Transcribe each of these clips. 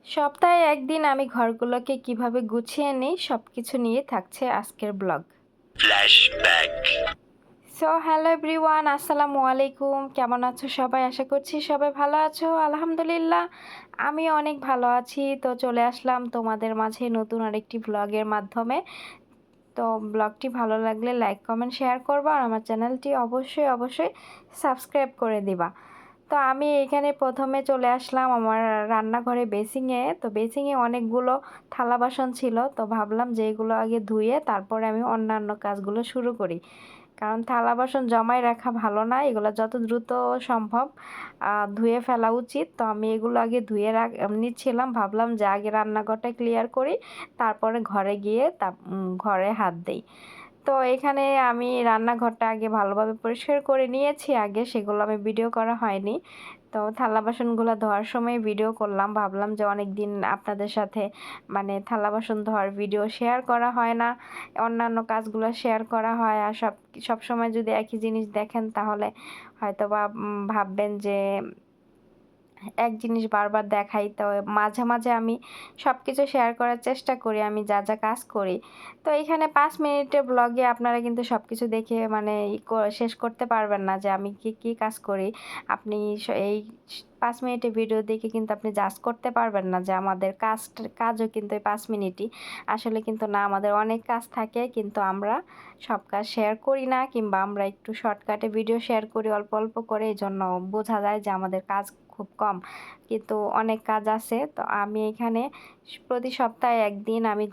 সপ্তাহে একদিন আমি ঘরগুলোকে কিভাবে গুছিয়ে নিই সবকিছু নিয়ে থাকছে আজকের blog. Flashback. So hello everyone, আসসালামু আলাইকুম। কেমন আছো সবাই? আশা করছি সবাই ভালো আছো। আলহামদুলিল্লাহ আমি অনেক ভালো আছি। তো চলে আসলাম তোমাদের মাঝে নতুন আরেকটি ব্লগের মাধ্যমে। তো ব্লগটি ভালো লাগলে লাইক কমেন্ট শেয়ার করবা, আর আমার চ্যানেলটি অবশ্যই সাবস্ক্রাইব করে দিবা। তো আমি এখানে প্রথমে চলে আসলাম আমার রান্নাঘরে বেসিংয়ে। তো বেসিংয়ে অনেকগুলো থালা বাসন ছিল, তো ভাবলাম যে এগুলো আগে ধুয়ে তারপরে আমি অন্যান্য কাজগুলো শুরু করি, কারণ থালা বাসন জমায় রাখা ভালো না, এগুলো যত দ্রুত সম্ভব ধুয়ে ফেলা উচিত। তো আমি এগুলো আগে ধুয়ে নিচ্ছিলাম, ভাবলাম যে আগে রান্নাঘরটা ক্লিয়ার করি, তারপরে ঘরে গিয়ে ঘরে হাত দেই। তো এখানে আমি রান্নাঘরটা আগে ভালোভাবে পরিষ্কার করে নিয়েছি, আগে সেগুলো আমি ভিডিও করা হয়নি। তো থালা বাসনগুলো ধোয়ার সময় ভিডিও করলাম, ভাবলাম যে অনেক দিন আপনাদের সাথে মানে থালা বাসন ধোয়ার ভিডিও শেয়ার করা হয় না, অন্যান্য কাজগুলো শেয়ার করা হয়। আর সব সময় যদি একই জিনিস দেখেন তাহলে হয়তো বা ভাববেন যে এক জিনিস বারবার দেখাই। তো মাঝে মাঝে আমি সব কিছু শেয়ার করার চেষ্টা করি, আমি যা যা কাজ করি। তো এইখানে 5 মিনিটের ব্লগে আপনারা কিন্তু সব কিছু দেখে মানে শেষ করতে পারবেন না যে আমি কি কি কাজ করি। আপনি এই 5 মিনিটের ভিডিও দেখে কিন্তু আপনি জাজ করতে পারবেন না যে আমাদের কাজও কিন্তু এই 5 মিনিটই। আসলে কিন্তু না, আমাদের অনেক কাজ থাকে, কিন্তু আমরা সব কাজ শেয়ার করি না, কিংবা আমরা একটু শর্টকাটে ভিডিও শেয়ার করি অল্প অল্প করে, এই জন্য বোঝা যায় যে আমাদের কাজ খুব কম, কিন্তু অনেক কাজ আছে। তো আমি এখানে প্রতি সপ্তাহে একদিন আমি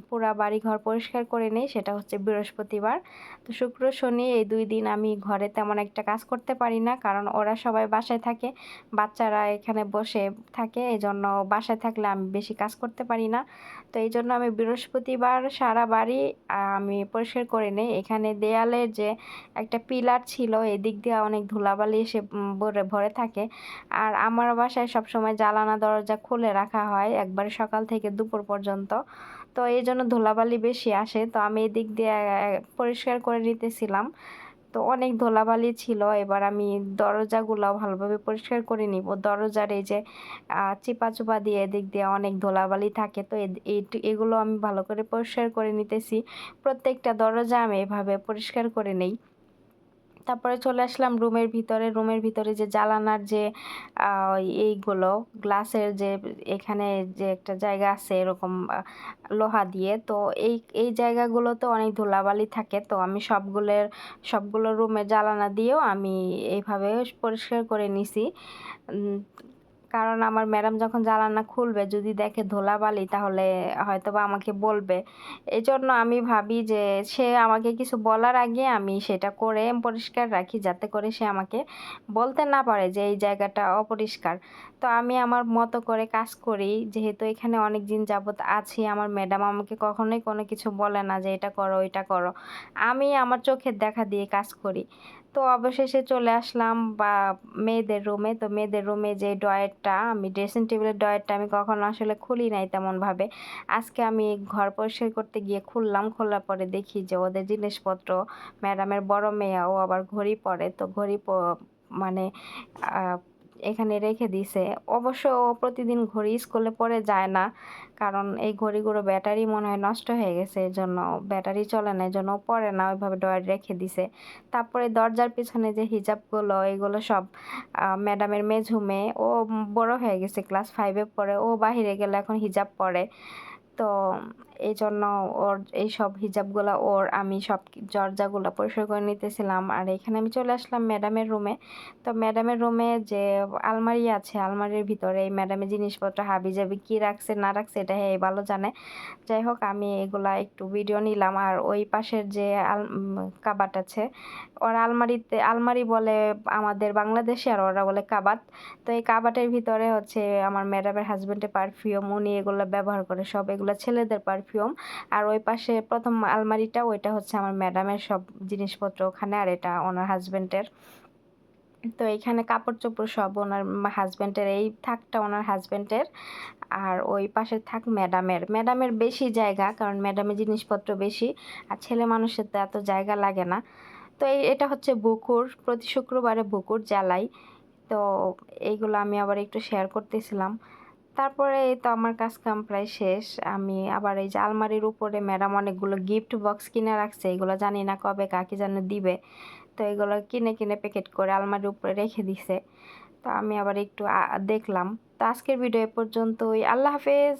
পুরা বাড়ি ঘর পরিষ্কার করে নিই, সেটা হচ্ছে বৃহস্পতিবার। তো শুক্র শনি এই 2 দিন আমি ঘরে তেমন একটা কাজ করতে পারি না, কারণ ওরা সবাই বাসায় থাকে, বাচ্চারা এখানে বসে থাকে, এই জন্য বাসায় থাকলে আমি বেশি কাজ করতে পারি না। তো এই জন্য আমি বৃহস্পতিবার সারা বাড়ি আমি পরিষ্কার করে নিই। এখানে দেয়ালের যে একটা পিলার ছিল, এদিক দিয়ে অনেক ধুলাবালি এসে ভরে থাকে। আর আমার বাসায় সবসময় জানালা দরজা খুলে রাখা হয় একবারে সকাল থেকে দুপুর পর্যন্ত, তো এই জন্য ধুলাবালি বেশি আসে। তো আমি এদিক দিয়ে পরিষ্কার করে নিতেছিলাম, তো অনেক ধুলাবালি ছিল। এবার আমি দরজাগুলো ভালোভাবে পরিষ্কার করে নিব। দরজার এই যে চিপা চুপা দিয়ে এদিক দিয়ে অনেক ধুলাবালি থাকে, তো এগুলো আমি ভালো করে পরিষ্কার করে নিতেছি। প্রত্যেকটা দরজা আমি এভাবে পরিষ্কার করে নেই। তারপরে চলে আসলাম রুমের ভিতরে যে জানালার যে এইগুলো গ্লাসের যে এখানে যে একটা জায়গা আছে এরকম লোহা দিয়ে, তো এই জায়গাগুলোতে অনেক ধুলাবালি থাকে। তো আমি সবগুলো রুমের জানালা দিয়েও আমি এইভাবে পরিষ্কার করে নিছি। কারণ আমার ম্যাডাম যখন জানালা খুলবে যদি দেখে ধুলাবালি তাহলে হয়তোবা আমাকে বলবে। এজন্য আমি ভাবি যে সে আমাকে কিছু বলার আগে আমি সেটা করে পরিষ্কার রাখি, যাতে করে সে আমাকে বলতে না পারে যে এই জায়গাটা অপরিষ্কার। তো আমি আমার মতো করে কাজ করি, যেহেতু এখানে অনেক দিন যাবত আছি। আমার ম্যাডাম আমাকে কখনোই কোনো কিছু বলে না যে এটা করো ওইটা করো, আমি আমার চোখের দেখা দিয়ে কাজ করি। তো অবশেষে চলে আসলাম মেয়েদের রুমে। তো মেয়েদের রুমে যে ড্রয়ারটা, আমি ড্রেসিং টেবিলের ড্রয়ারটা আমি কখনো আসলে খুলি নাই তেমনভাবে। আজকে আমি ঘর পরিষ্কার করতে গিয়ে খুললাম, খোলার পরে দেখি যে ওদের জিনিসপত্র, ম্যাডামের বড় মেয়ে ও আবার ঘড়ি পরে, তো মানে এখানে রেখে দিছে। অবশ্য ও প্রতিদিন ঘড়ি স্কুলে পরে যায় না, কারণ এই ঘড়িগুলো ব্যাটারি মনে হয় নষ্ট হয়ে গেছে, এই জন্য ব্যাটারি চলে না, এই জন্য ও পরে না, ওইভাবে ড্রয়ার রেখে দিছে। তারপরে দরজার পিছনে যে হিজাবগুলো, এগুলো সব ম্যাডামের মেঝো মেয়ে, ও বড় হয়ে গেছে, ক্লাস 5-এ পড়ে, ও বাহিরে গেলে এখন হিজাব পরে। তো এই জন্য ওর এই সব হিজাবগুলো আমি সব দরজাগুলো পরিষ্কার করে নিতেছিলাম। আর এখানে আমি চলে আসলাম ম্যাডামের রুমে। তো ম্যাডামের রুমে যে আলমারি আছে, আলমারির ভিতরে এই ম্যাডামের জিনিসপত্র হাবিজাবি কি রাখছে না রাখছে এটা হ্যাঁ ভালো জানে। যাই হোক, আমি এগুলা একটু ভিডিও নিলাম। আর ওই পাশের যে কাবাট আছে, ওরা আলমারি বলে আমাদের বাংলাদেশে, আর ওরা বলে কাবাট। তো এই কাবাটের ভিতরে হচ্ছে আমার ম্যাডামের হাজবেন্ডের পারফিউম, উনি এগুলো ব্যবহার করে, সব এগুলো ছেলেদের পারফিউম। আর ওই পাশে প্রথম আলমারিটা, ওইটা হচ্ছে আমার ম্যাডামের সব জিনিসপত্র ওখানে, আর এটা ওনার হাজবেন্ডের। তো এখানে কাপড় চোপড় সব ওনার হাজবেন্ডের, এই থাকটা ওনার হাজবেন্ডের। আর ওই পাশে থাক ম্যাডামের বেশি জায়গা, কারণ ম্যাডামের জিনিসপত্র বেশি, আর ছেলে মানুষের তো এত জায়গা লাগে না। তো এটা হচ্ছে বুকুর, প্রতি শুক্রবারে বুকুর জ্বালাই। তো এইগুলো আমি আবার একটু শেয়ার করতেছিলাম। তারপরে এই তো আমার কাজ কাম প্রায় শেষ। আমি আবার এই যে আলমারির উপরে ম্যাডাম অনেকগুলো গিফট বক্স কিনে রাখছে, এগুলো জানি না কবে কাকে যেন দিবে। তো এগুলো কিনে কিনে প্যাকেট করে আলমারির উপরে রেখে দিছে। তো আমি আবার একটু দেখলাম। তো আজকের ভিডিও এ পর্যন্তই। আল্লাহ হাফেজ।